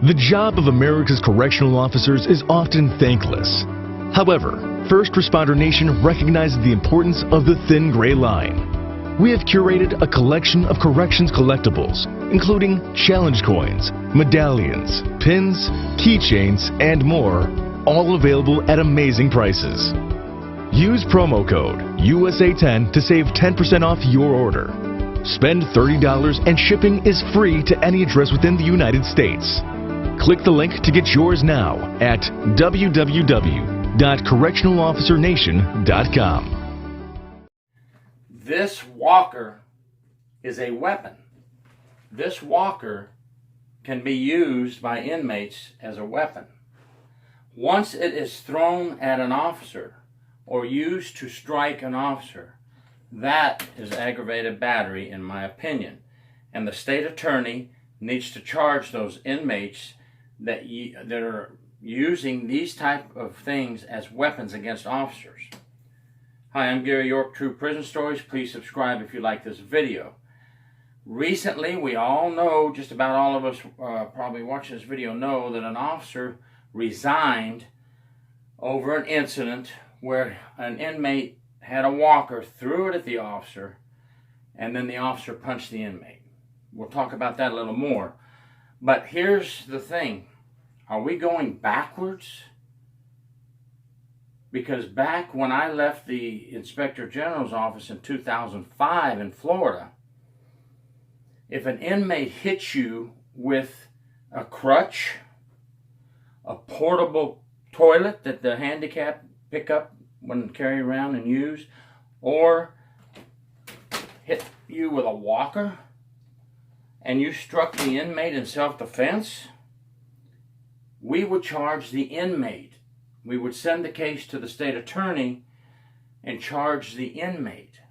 The job of America's correctional officers is often thankless. However, First Responder Nation recognizes the importance of the thin gray line. We have curated a collection of corrections collectibles, including challenge coins, medallions, pins, keychains, and more, all available at amazing prices. Use promo code USA10 to save 10% off your order. Spend $30 and shipping is free to any address within the United States. Click the link to get yours now at www.correctionalofficernation.com. This walker is a weapon. This walker can be used by inmates as a weapon. Once it is thrown at an officer or used to strike an officer, that is aggravated battery in my opinion. And the state attorney needs to charge those inmates that are using these type of things as weapons against officers. Hi, I'm Gary York, True Prison Stories. Please subscribe if you like this video. Recently, we all know, just about all of us probably watching this video know, that an officer resigned over an incident where an inmate had a walker, threw it at the officer, and then the officer punched the inmate. We'll talk about that a little more. But here's the thing. Are we going backwards? Because back when I left the Inspector General's office in 2005 in Florida, if an inmate hits you with a crutch, a portable toilet that the handicapped pick up when carry around and use, or hit you with a walker, and you struck the inmate in self-defense, we would charge the inmate. We would send the case to the state attorney and charge the inmate.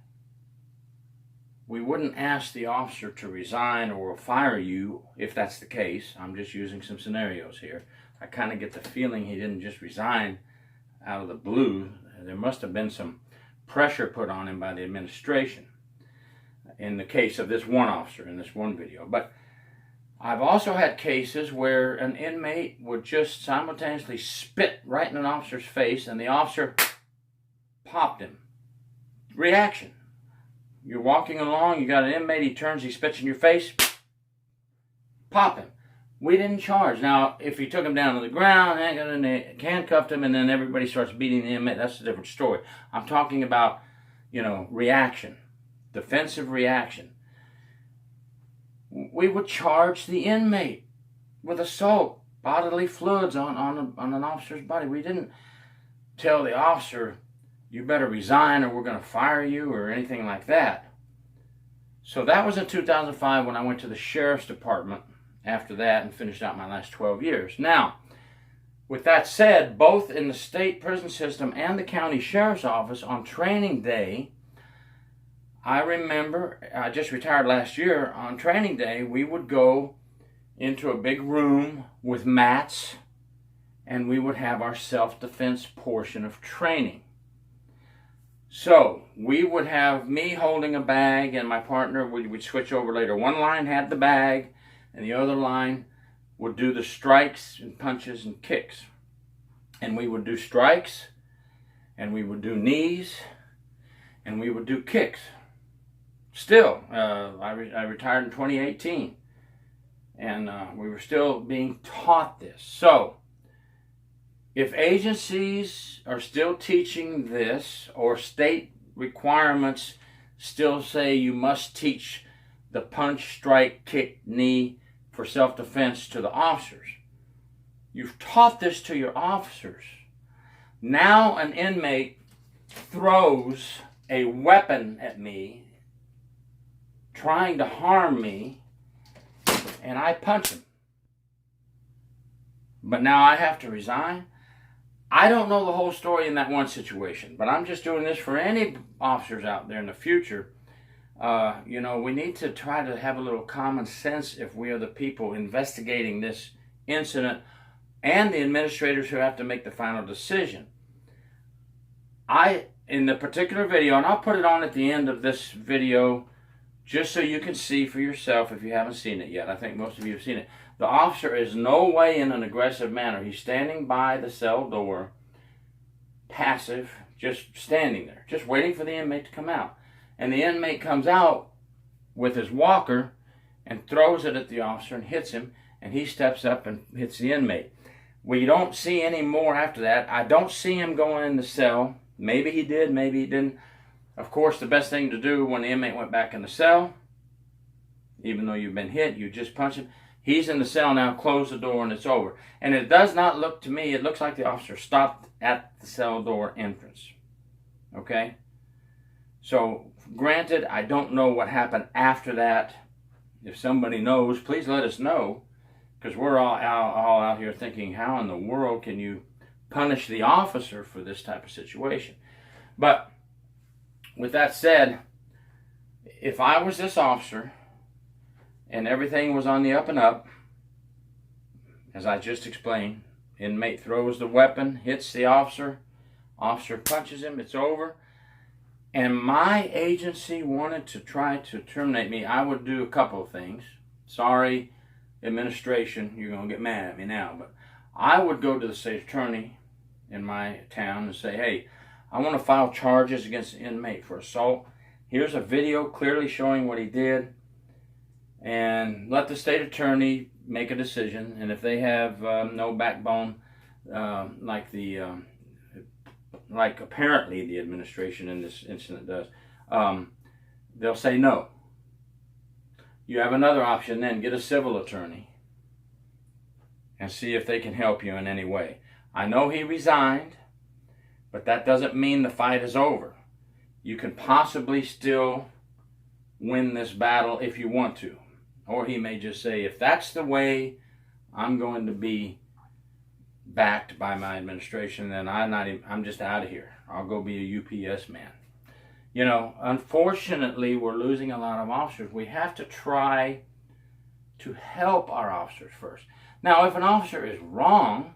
We wouldn't ask the officer to resign or fire you if that's the case. I'm just using some scenarios here. I kind of get the feeling he didn't just resign out of the blue. There must have been some pressure put on him by the administration in the case of this one officer in this one video. But I've also had cases where an inmate would just simultaneously spit right in an officer's face and the officer popped him. Reaction. You're walking along, you got an inmate, he turns, he spits in your face, pop him. We didn't charge. Now, if he took him down to the ground, handcuffed him, and then everybody starts beating the inmate, that's a different story. I'm talking about, reaction, defensive reaction. We would charge the inmate with assault, bodily fluids on an officer's body. We didn't tell the officer, you better resign or we're going to fire you or anything like that. So that was in 2005 when I went to the Sheriff's Department after that and finished out my last 12 years. Now, with that said, both in the state prison system and the county sheriff's office on training day, I remember, I just retired last year, on training day, we would go into a big room with mats and we would have our self-defense portion of training. So, we would have me holding a bag and my partner, we would switch over later. One line had the bag and the other line would do the strikes and punches and kicks. And we would do strikes and we would do knees and we would do kicks. Still, I retired in 2018, and we were still being taught this. So, if agencies are still teaching this, or state requirements still say you must teach the punch, strike, kick, knee for self-defense to the officers, you've taught this to your officers. Now an inmate throws a weapon at me, trying to harm me, and I punch him. But now I have to resign? I don't know the whole story in that one situation, but I'm just doing this for any officers out there in the future. We need to try to have a little common sense if we are the people investigating this incident and the administrators who have to make the final decision. In the particular video, and I'll put it on at the end of this video, just so you can see for yourself if you haven't seen it yet. I think most of you have seen it. The officer is no way in an aggressive manner. He's standing by the cell door, passive, just standing there, just waiting for the inmate to come out. And the inmate comes out with his walker and throws it at the officer and hits him, and he steps up and hits the inmate. We don't see any more after that. I don't see him going in the cell. Maybe he did, maybe he didn't. Of course, the best thing to do when the inmate went back in the cell, even though you've been hit, you just punch him. He's in the cell now, close the door, and it's over. And it does not look to me, it looks like the officer stopped at the cell door entrance. Okay? So, granted, I don't know what happened after that. If somebody knows, please let us know. Because we're all out here thinking, how in the world can you punish the officer for this type of situation? But, with that said, if I was this officer, and everything was on the up and up, as I just explained, inmate throws the weapon, hits the officer punches him, it's over, and my agency wanted to try to terminate me, I would do a couple of things. Sorry, administration, you're going to get mad at me now, but I would go to the state attorney in my town and say, hey, I want to file charges against the inmate for assault. Here's a video clearly showing what he did. And let the state attorney make a decision. And if they have no backbone, like apparently the administration in this incident does, they'll say no. You have another option then, get a civil attorney and see if they can help you in any way. I know he resigned, but that doesn't mean the fight is over. You can possibly still win this battle if you want to. Or he may just say, if that's the way I'm going to be backed by my administration, then I'm just out of here. I'll go be a UPS man. You know, unfortunately, we're losing a lot of officers. We have to try to help our officers first. Now, if an officer is wrong,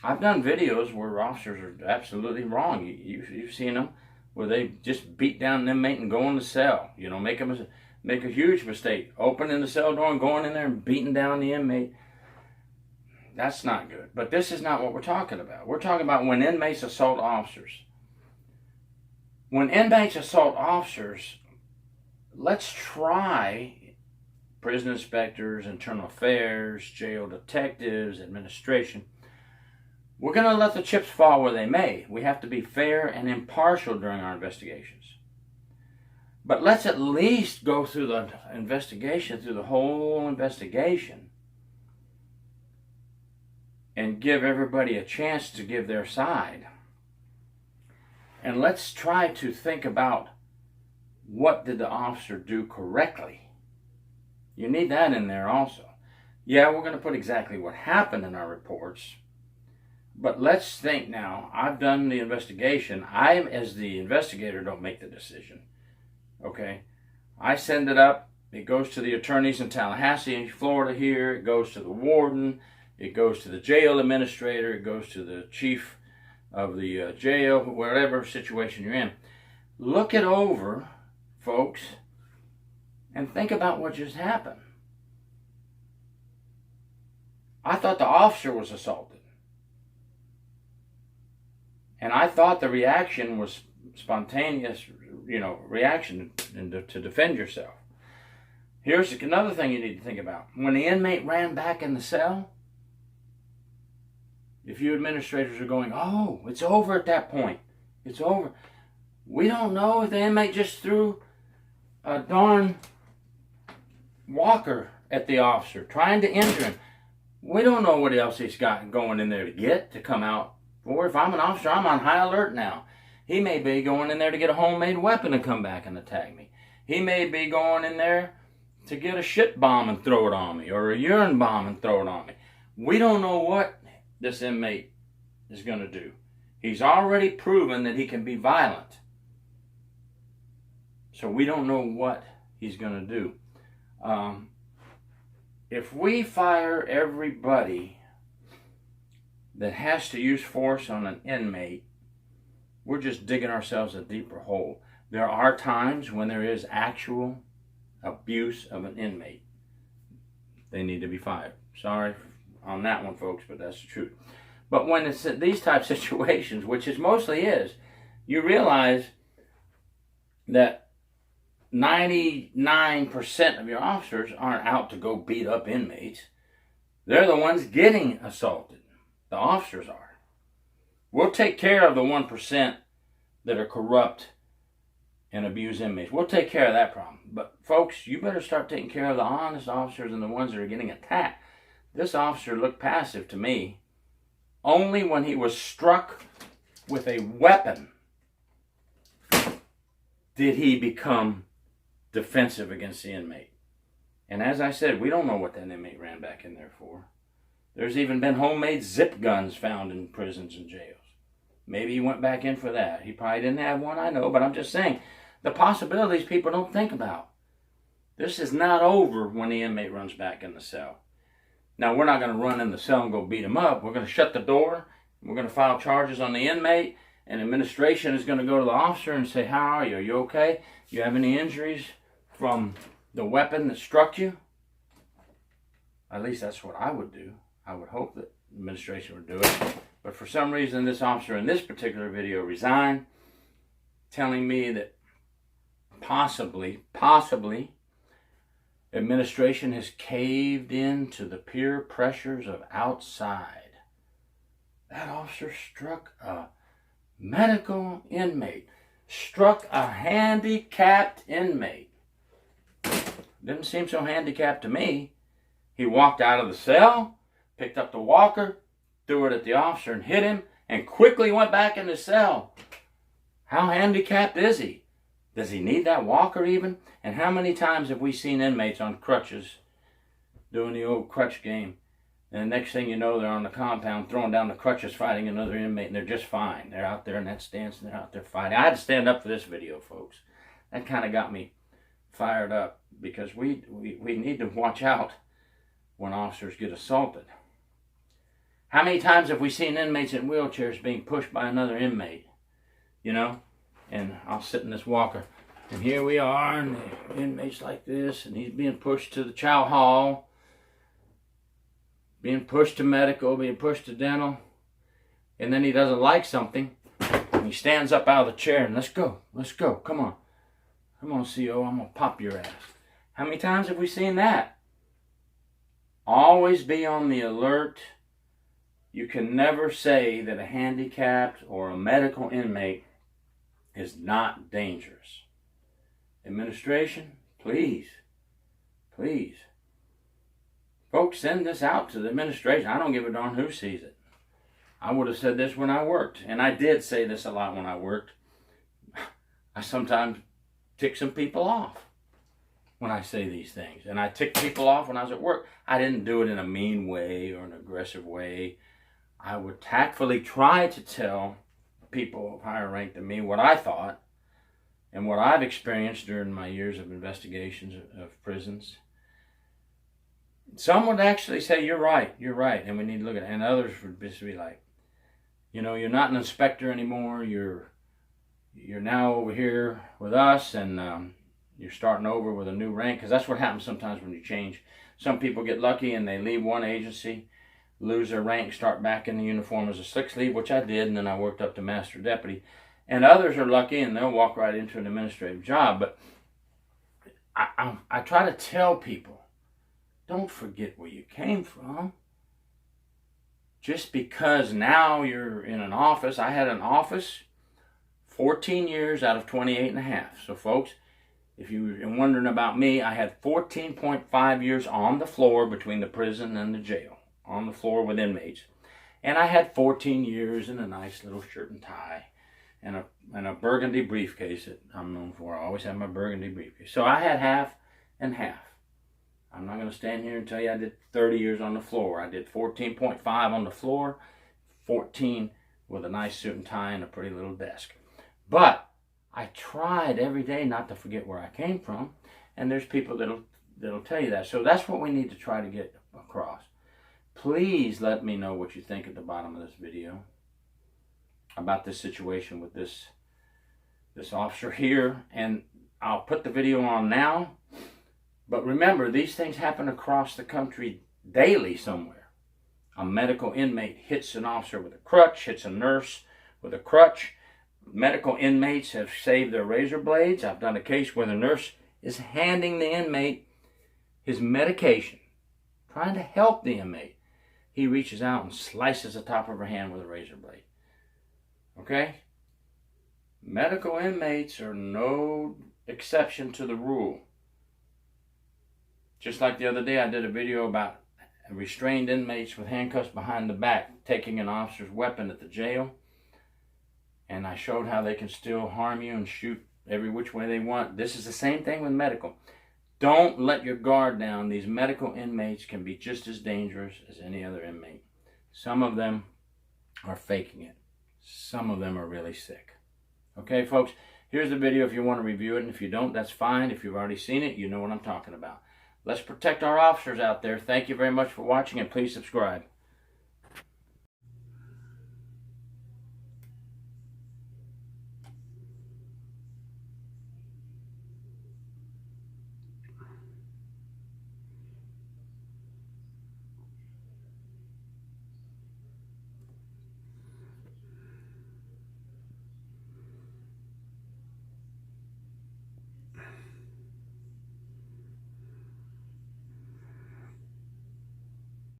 I've done videos where officers are absolutely wrong. You've seen them where they just beat down an inmate and go in the cell. You know, make a huge mistake, opening the cell door and going in there and beating down the inmate. That's not good. But this is not what we're talking about. We're talking about when inmates assault officers. When inmates assault officers, let's try prison inspectors, internal affairs, jail detectives, administration. We're going to let the chips fall where they may. We have to be fair and impartial during our investigations. But let's at least go through the investigation, through the whole investigation, and give everybody a chance to give their side. And let's try to think about, what did the officer do correctly? You need that in there also. Yeah, we're going to put exactly what happened in our reports, but let's think now. I've done the investigation. I, as the investigator, don't make the decision. Okay, I send it up. It goes to the attorneys in Tallahassee, Florida here. It goes to the warden. It goes to the jail administrator. It goes to the chief of the jail, whatever situation you're in. Look it over, folks, and think about what just happened. I thought the officer was assaulted. And I thought the reaction was spontaneous, reaction to defend yourself. Here's another thing you need to think about. When the inmate ran back in the cell, if you administrators are going, oh, it's over at that point. It's over. We don't know if the inmate just threw a darn walker at the officer, trying to injure him. We don't know what else he's got going in there to come out. Or if I'm an officer, I'm on high alert now. He may be going in there to get a homemade weapon and come back and attack me. He may be going in there to get a shit bomb and throw it on me, or a urine bomb and throw it on me. We don't know what this inmate is going to do. He's already proven that he can be violent. So we don't know what he's going to do. If we fire everybody that has to use force on an inmate, we're just digging ourselves a deeper hole. There are times when there is actual abuse of an inmate. they need to be fired. Sorry on that one, folks, but that's the truth. But when it's these type of situations, which it mostly is, you realize that 99% of your officers aren't out to go beat up inmates. They're the ones getting assaulted. The officers are. We'll take care of the 1% that are corrupt and abuse inmates. We'll take care of that problem. But folks, you better start taking care of the honest officers and the ones that are getting attacked. This officer looked passive to me. Only when he was struck with a weapon did he become defensive against the inmate. And as I said, we don't know what that inmate ran back in there for. There's even been homemade zip guns found in prisons and jails. Maybe he went back in for that. He probably didn't have one, I know, but I'm just saying, the possibilities people don't think about. This is not over when the inmate runs back in the cell. Now, we're not going to run in the cell and go beat him up. We're going to shut the door. We're going to file charges on the inmate, and administration is going to go to the officer and say, how are you? Are you okay? You have any injuries from the weapon that struck you? At least that's what I would do. I would hope that administration would do it. But for some reason, this officer in this particular video resigned, telling me that possibly, administration has caved in to the peer pressures of outside. That officer struck a medical inmate, struck a handicapped inmate. Didn't seem so handicapped to me. He walked out of the cell, picked up the walker, threw it at the officer and hit him, and quickly went back in the cell. How handicapped is he? Does he need that walker even? And how many times have we seen inmates on crutches doing the old crutch game? And the next thing you know, they're on the compound throwing down the crutches fighting another inmate, and they're just fine. They're out there in that stance, and they're out there fighting. I had to stand up for this video, folks. That kind of got me fired up because we need to watch out when officers get assaulted. How many times have we seen inmates in wheelchairs being pushed by another inmate? You know? And I'll sit in this walker. And here we are, and the inmate's like this, and he's being pushed to the chow hall, being pushed to medical, being pushed to dental. And then he doesn't like something, and he stands up out of the chair, and let's go, come on. Come on, CO, I'm going to pop your ass. How many times have we seen that? Always be on the alert. You can never say that a handicapped or a medical inmate is not dangerous. Administration, please. Folks, send this out to the administration. I don't give a darn who sees it. I would have said this when I worked, and I did say this a lot when I worked. I sometimes tick some people off when I say these things. And I ticked people off when I was at work. I didn't do it in a mean way or an aggressive way. I would tactfully try to tell people of higher rank than me what I thought and what I've experienced during my years of investigations of prisons. Some would actually say, you're right, and we need to look at it. And others would just be like, you know, you're not an inspector anymore, you're now over here with us, and you're starting over with a new rank, because that's what happens sometimes when you change. Some people get lucky and they leave one agency, lose their rank, start back in the uniform as a sixth lead, which I did, and then I worked up to master deputy. And others are lucky and they'll walk right into an administrative job. But I try to tell people, don't forget where you came from. Just because now you're in an office. I had an office 14 years out of 28 and a half. So folks, if you're wondering about me, I had 14.5 years on the floor between the prison and the jail. On the floor with inmates. And I had 14 years in a nice little shirt and tie and a burgundy briefcase that I'm known for. I always have my burgundy briefcase. So I had half and half. I'm not going to stand here and tell you I did 30 years on the floor. I did 14.5 on the floor, 14 with a nice suit and tie and a pretty little desk. But I tried every day not to forget where I came from, and there's people that'll tell you that. So that's what we need to try to get across. Please let me know what you think at the bottom of this video about this situation with this officer here. And I'll put the video on now. But remember, these things happen across the country daily somewhere. A medical inmate hits an officer with a crutch, hits a nurse with a crutch. Medical inmates have saved their razor blades. I've done a case where the nurse is handing the inmate his medication, trying to help the inmate. He reaches out and slices the top of her hand with a razor blade. Okay? Medical inmates are no exception to the rule. Just like the other day, I did a video about restrained inmates with handcuffs behind the back taking an officer's weapon at the jail. And I showed how they can still harm you and shoot every which way they want. This is the same thing with medical. Don't let your guard down. These medical inmates can be just as dangerous as any other inmate. Some of them are faking it. Some of them are really sick. Okay, folks, here's the video if you want to review it. And if you don't, that's fine. If you've already seen it, you know what I'm talking about. Let's protect our officers out there. Thank you very much for watching, and please subscribe.